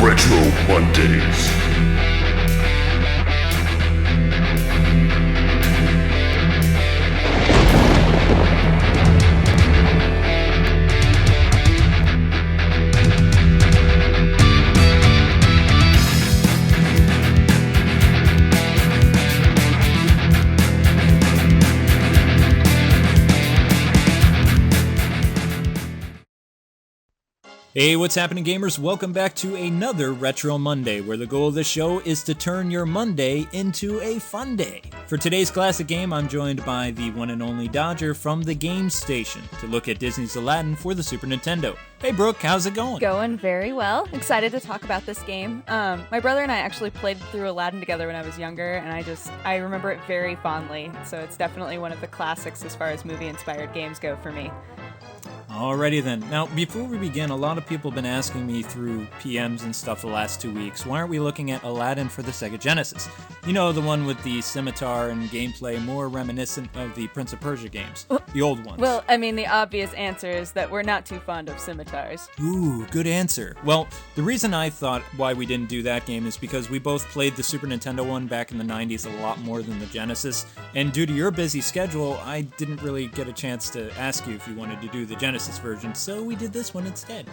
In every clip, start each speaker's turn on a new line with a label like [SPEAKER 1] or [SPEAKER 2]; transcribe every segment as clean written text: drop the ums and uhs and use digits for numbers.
[SPEAKER 1] Retro Mondays.
[SPEAKER 2] Hey, what's happening, gamers? Welcome back to another Retro Monday, where the goal of the show is to turn your Monday into a fun day. For today's classic game, I'm joined by the one and only Dodger from the Game Station to look at Disney's Aladdin for the Super Nintendo. Hey, Brooke, how's it going?
[SPEAKER 3] Going very well. Excited to talk about this game. My brother and I actually played through Aladdin together when I was younger, and I remember it very fondly. So it's definitely one of the classics as far as movie-inspired games go for me.
[SPEAKER 2] Alrighty then. Now, before we begin, a lot of people have been asking me through PMs and stuff the last 2 weeks, why aren't we looking at Aladdin for the Sega Genesis? You know, the one with the scimitar and gameplay more reminiscent of the Prince of Persia games, the old ones.
[SPEAKER 3] Well, I mean, the obvious answer is that we're not too fond of scimitars.
[SPEAKER 2] Ooh, good answer. Well, the reason I thought why we didn't do that game is because we both played the Super Nintendo one back in the 90s a lot more than the Genesis, and due to your busy schedule, I didn't really get a chance to ask you if you wanted to do the Genesis version, so we did this one instead.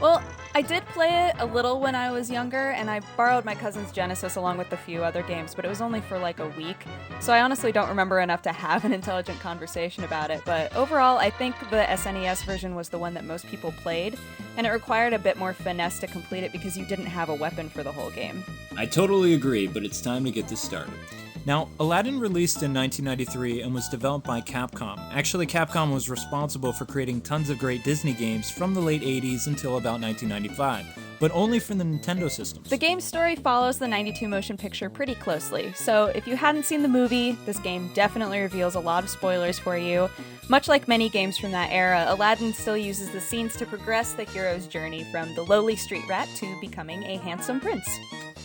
[SPEAKER 3] Well, I did play it a little when I was younger, and I borrowed my cousin's Genesis along with a few other games, but it was only for like a week, so I honestly don't remember enough to have an intelligent conversation about it, but overall, I think the SNES version was the one that most people played, and it required a bit more finesse to complete it because you didn't have a weapon for the whole game.
[SPEAKER 2] I totally agree, but it's time to get this started. Now, Aladdin released in 1993 and was developed by Capcom. Actually, Capcom was responsible for creating tons of great Disney games from the late 80s until about 1995, but only for the Nintendo systems.
[SPEAKER 3] The game's story follows the 92 motion picture pretty closely, so if you hadn't seen the movie, this game definitely reveals a lot of spoilers for you. Much like many games from that era, Aladdin still uses the scenes to progress the hero's journey from the lowly street rat to becoming a handsome prince.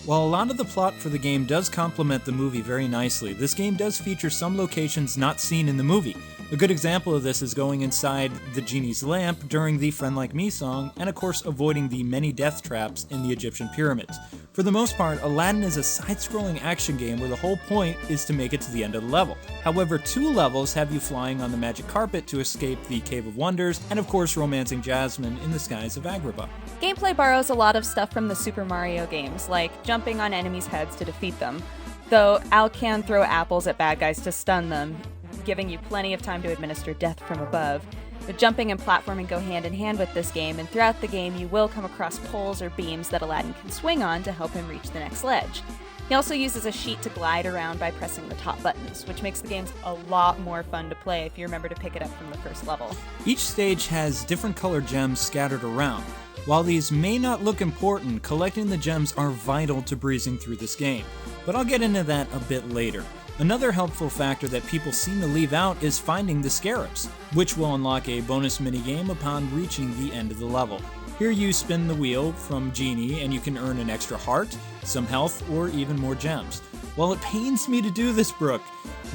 [SPEAKER 2] While a lot of the plot for the game does complement the movie very nicely, this game does feature some locations not seen in the movie. A good example of this is going inside the Genie's lamp during the Friend Like Me song, and of course avoiding the many death traps in the Egyptian pyramids. For the most part, Aladdin is a side-scrolling action game where the whole point is to make it to the end of the level. However, 2 levels have you flying on the magic carpet to escape the Cave of Wonders, and of course romancing Jasmine in the skies of Agrabah.
[SPEAKER 3] Gameplay borrows a lot of stuff from the Super Mario games, like jumping on enemies' heads to defeat them, though Al can throw apples at bad guys to stun them, giving you plenty of time to administer death from above. But jumping and platforming go hand in hand with this game, and throughout the game you will come across poles or beams that Aladdin can swing on to help him reach the next ledge. He also uses a sheet to glide around by pressing the top buttons, which makes the games a lot more fun to play if you remember to pick it up from the first level.
[SPEAKER 2] Each stage has different colored gems scattered around. While these may not look important, collecting the gems are vital to breezing through this game, but I'll get into that a bit later. Another helpful factor that people seem to leave out is finding the scarabs, which will unlock a bonus minigame upon reaching the end of the level. Here you spin the wheel from Genie and you can earn an extra heart, some health, or even more gems. While it pains me to do this, Brooke,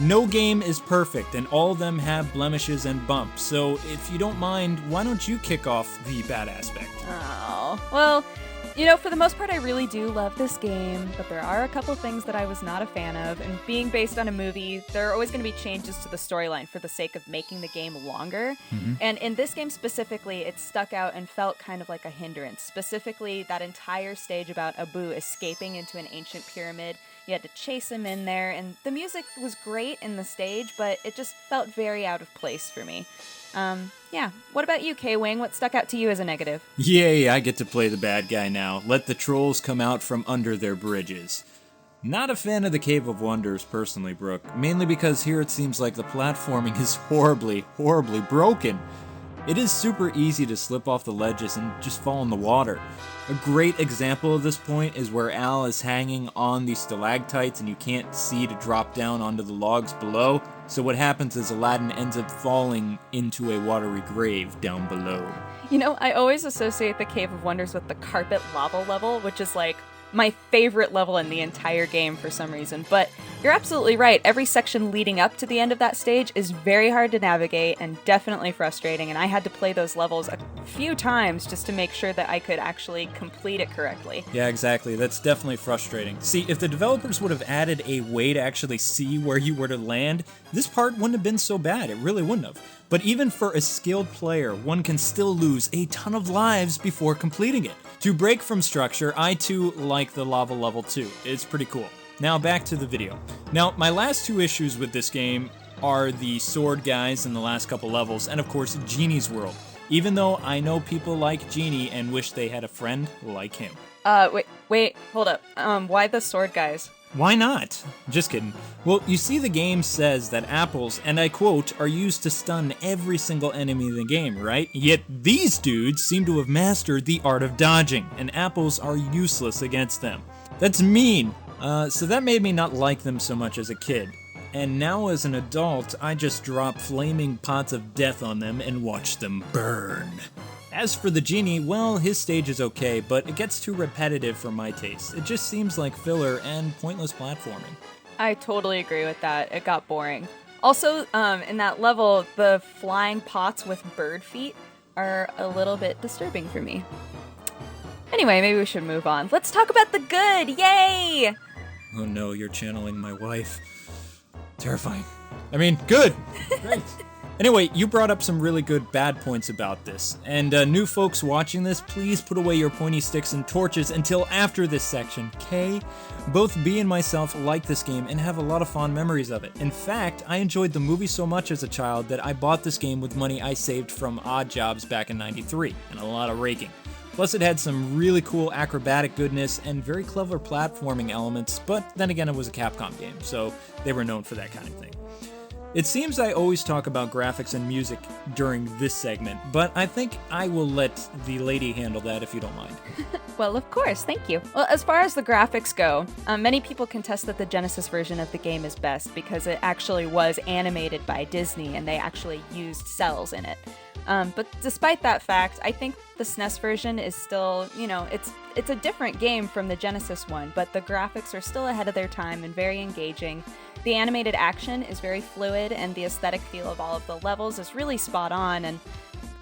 [SPEAKER 2] no game is perfect and all of them have blemishes and bumps, so if you don't mind, why don't you kick off the bad aspect?
[SPEAKER 3] Oh, well, you know, for the most part, I really do love this game, but there are a couple things that I was not a fan of, and being based on a movie, there are always going to be changes to the storyline for the sake of making the game longer, and in this game specifically, it stuck out and felt kind of like a hindrance, specifically that entire stage about Abu escaping into an ancient pyramid. You had to chase him in there, and the music was great in the stage, but it just felt very out of place for me. Yeah. What about you, K-Wing? What stuck out to you as a negative?
[SPEAKER 2] Yay, I get to play the bad guy now. Let the trolls come out from under their bridges. Not a fan of the Cave of Wonders personally, Brooke, mainly because here it seems like the platforming is horribly broken. It is super easy to slip off the ledges and just fall in the water. A great example of this point is where Al is hanging on these stalactites and you can't see to drop down onto the logs below, so what happens is Aladdin ends up falling into a watery grave down below.
[SPEAKER 3] You know, I always associate the Cave of Wonders with the carpet lava level, which is like my favorite level in the entire game for some reason. But you're absolutely right. Every section leading up to the end of that stage is very hard to navigate and definitely frustrating, and I had to play those levels a few times just to make sure that I could actually complete it correctly.
[SPEAKER 2] Yeah, exactly. That's definitely frustrating. See, if the developers would have added a way to actually see where you were to land, this part wouldn't have been so bad. It really wouldn't have. But even for a skilled player, one can still lose a ton of lives before completing it. To break from structure, I too like the lava level too. It's pretty cool. Now back to the video. Now, my last two issues with this game are the sword guys in the last couple levels, and of course, Genie's world. Even though I know people like Genie and wish they had a friend like him.
[SPEAKER 3] Wait, hold up. Why the sword guys?
[SPEAKER 2] Why not? Just kidding. Well, you see, the game says that apples, and I quote, are used to stun every single enemy in the game, right? Yet these dudes seem to have mastered the art of dodging, and apples are useless against them. That's mean. So that made me not like them so much as a kid. And now as an adult, I just drop flaming pots of death on them and watch them burn. As for the Genie, well, his stage is okay, but it gets too repetitive for my taste. It just seems like filler and pointless platforming.
[SPEAKER 3] I totally agree with that. It got boring. Also, in that level, the flying pots with bird feet are a little bit disturbing for me. Anyway, maybe we should move on. Let's talk about the good! Yay!
[SPEAKER 2] Oh no, you're channeling my wife. Terrifying. I mean, good! Great! Anyway, you brought up some really good bad points about this, and new folks watching this, please put away your pointy sticks and torches until after this section, okay? Both B and myself like this game and have a lot of fond memories of it. In fact, I enjoyed the movie so much as a child that I bought this game with money I saved from odd jobs back in '93, and a lot of raking. Plus, it had some really cool acrobatic goodness and very clever platforming elements, but then again, it was a Capcom game, so they were known for that kind of thing. It seems I always talk about graphics and music during this segment, but I think I will let the lady handle that if you don't mind.
[SPEAKER 3] Well, of course, thank you. Well, as far as the graphics go, many people contest that the Genesis version of the game is best because it actually was animated by Disney and they actually used cells in it. But despite that fact, I think the Snes version is still, it's a different game from the Genesis one, but the graphics are still ahead of their time and very engaging. The animated action is very fluid, and the aesthetic feel of all of the levels is really spot on, and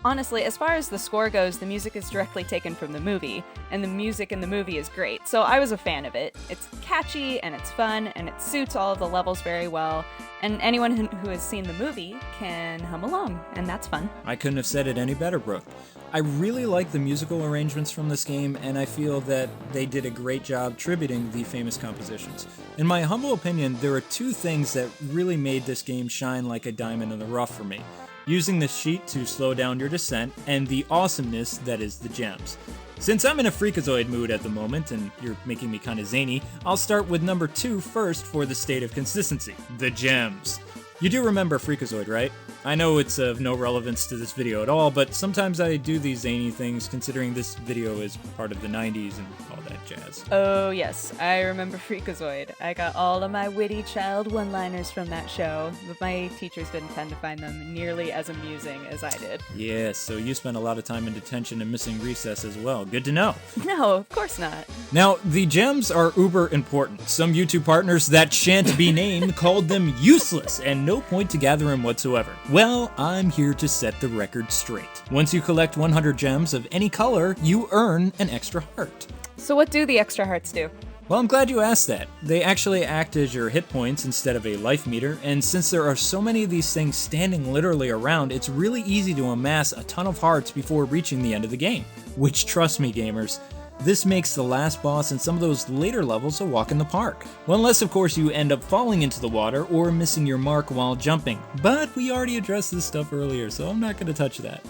[SPEAKER 3] honestly, as far as the score goes, the music is directly taken from the movie, and the music in the movie is great, so I was a fan of it. It's catchy, and it's fun, and it suits all of the levels very well, and anyone who has seen the movie can hum along, and that's fun.
[SPEAKER 2] I couldn't have said it any better, Brooke. I really like the musical arrangements from this game, and I feel that they did a great job tributing the famous compositions. In my humble opinion, there are two things that really made this game shine like a diamond in the rough for me. Using the sheet to slow down your descent, and the awesomeness that is the gems. Since I'm in a freakazoid mood at the moment, and you're making me kinda zany, I'll start with number 2 first for the state of consistency, the gems. You do remember Freakazoid, right? I know it's of no relevance to this video at all, but sometimes I do these zany things considering this video is part of the 90s and all that jazz.
[SPEAKER 3] Oh yes, I remember Freakazoid. I got all of my witty child one-liners from that show, but my teachers didn't tend to find them nearly as amusing as I did.
[SPEAKER 2] Yes, so you spent a lot of time in detention and missing recess as well. Good to know.
[SPEAKER 3] No, of course not.
[SPEAKER 2] Now, the gems are uber important. Some YouTube partners that shan't be named called them useless and no point to gather them whatsoever. Well, I'm here to set the record straight. Once you collect 100 gems of any color, you earn an extra heart.
[SPEAKER 3] So what do the extra hearts do?
[SPEAKER 2] Well, I'm glad you asked that. They actually act as your hit points instead of a life meter, and since there are so many of these things standing literally around, it's really easy to amass a ton of hearts before reaching the end of the game. Which, trust me gamers, this makes the last boss and some of those later levels a walk in the park. Well, unless of course you end up falling into the water or missing your mark while jumping. But we already addressed this stuff earlier, so I'm not going to touch that.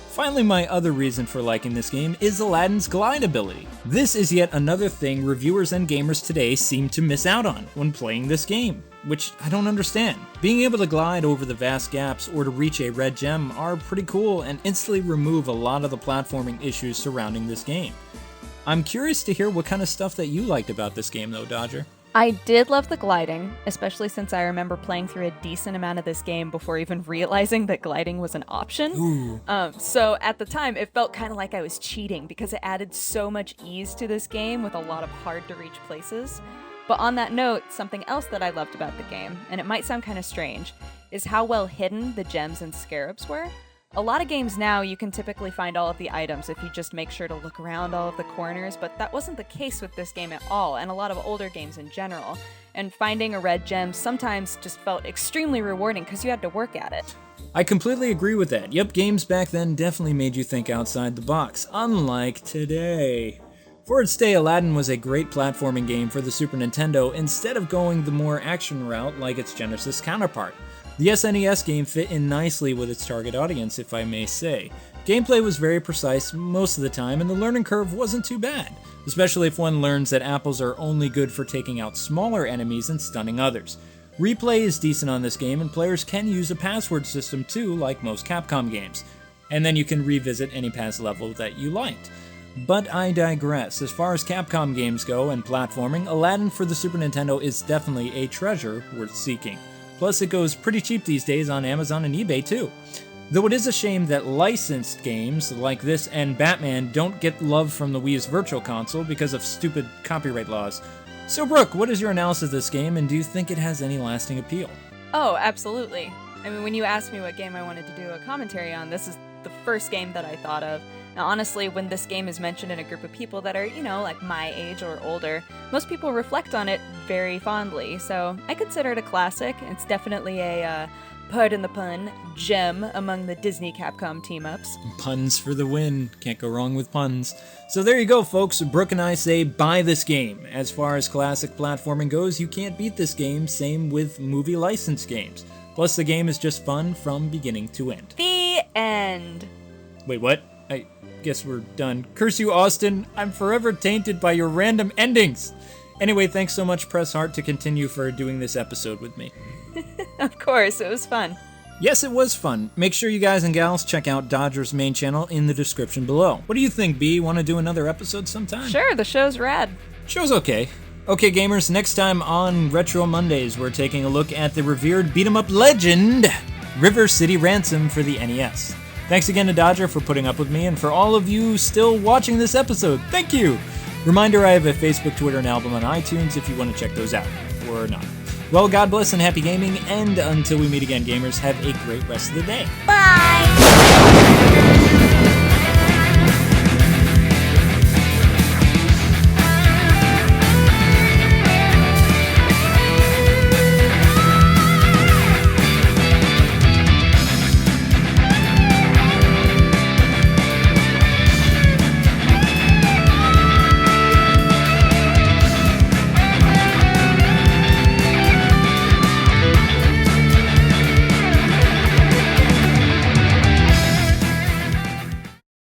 [SPEAKER 2] Finally, my other reason for liking this game is Aladdin's glide ability. This is yet another thing reviewers and gamers today seem to miss out on when playing this game, which I don't understand. Being able to glide over the vast gaps or to reach a red gem are pretty cool and instantly remove a lot of the platforming issues surrounding this game. I'm curious to hear what kind of stuff that you liked about this game though, Dodger.
[SPEAKER 3] I did love the gliding, especially since I remember playing through a decent amount of this game before even realizing that gliding was an option. So at the time, it felt kind of like I was cheating because it added so much ease to this game with a lot of hard-to-reach places. But on that note, something else that I loved about the game, and it might sound kind of strange, is how well hidden the gems and scarabs were. A lot of games now, you can typically find all of the items if you just make sure to look around all of the corners, but that wasn't the case with this game at all, and a lot of older games in general. And finding a red gem sometimes just felt extremely rewarding because you had to work at it.
[SPEAKER 2] I completely agree with that. Yep, games back then definitely made you think outside the box, unlike today. For its day, Aladdin was a great platforming game for the Super Nintendo instead of going the more action route like its Genesis counterpart. The SNES game fit in nicely with its target audience, if I may say. Gameplay was very precise most of the time, and the learning curve wasn't too bad, especially if one learns that apples are only good for taking out smaller enemies and stunning others. Replay is decent on this game, and players can use a password system too, like most Capcom games. And then you can revisit any past level that you liked. But I digress. As far as Capcom games go and platforming, Aladdin for the Super Nintendo is definitely a treasure worth seeking. Plus, it goes pretty cheap these days on Amazon and eBay too. Though it is a shame that licensed games like this and Batman don't get love from the Wii's Virtual Console because of stupid copyright laws. So Brooke, what is your analysis of this game, and do you think it has any lasting appeal?
[SPEAKER 3] Oh, absolutely. I mean, when you asked me what game I wanted to do a commentary on, this is the first game that I thought of. Now, honestly, when this game is mentioned in a group of people that are, like my age or older, most people reflect on it very fondly. So I consider it a classic. It's definitely a, pardon the pun, gem among the Disney Capcom team-ups.
[SPEAKER 2] Puns for the win. Can't go wrong with puns. So there you go, folks. Brooke and I say buy this game. As far as classic platforming goes, you can't beat this game. Same with movie license games. Plus, the game is just fun from beginning to end.
[SPEAKER 3] The end.
[SPEAKER 2] Wait, what? I guess we're done. Curse you, Austin. I'm forever tainted by your random endings. Anyway, thanks so much, Press Heart, to continue for doing this episode with me.
[SPEAKER 3] Of course, it was fun.
[SPEAKER 2] Yes, it was fun. Make sure you guys and gals check out Dodger's main channel in the description below. What do you think, B? Want to do another episode sometime?
[SPEAKER 3] Sure, the show's rad.
[SPEAKER 2] Show's okay. Okay, gamers, next time on Retro Mondays, we're taking a look at the revered beat-em-up legend, River City Ransom for the NES. Thanks again to Dodger for putting up with me, and for all of you still watching this episode, thank you! Reminder, I have a Facebook, Twitter, and album on iTunes if you want to check those out, or not. Well, God bless and happy gaming, and until we meet again, gamers, have a great rest of the day.
[SPEAKER 3] Bye!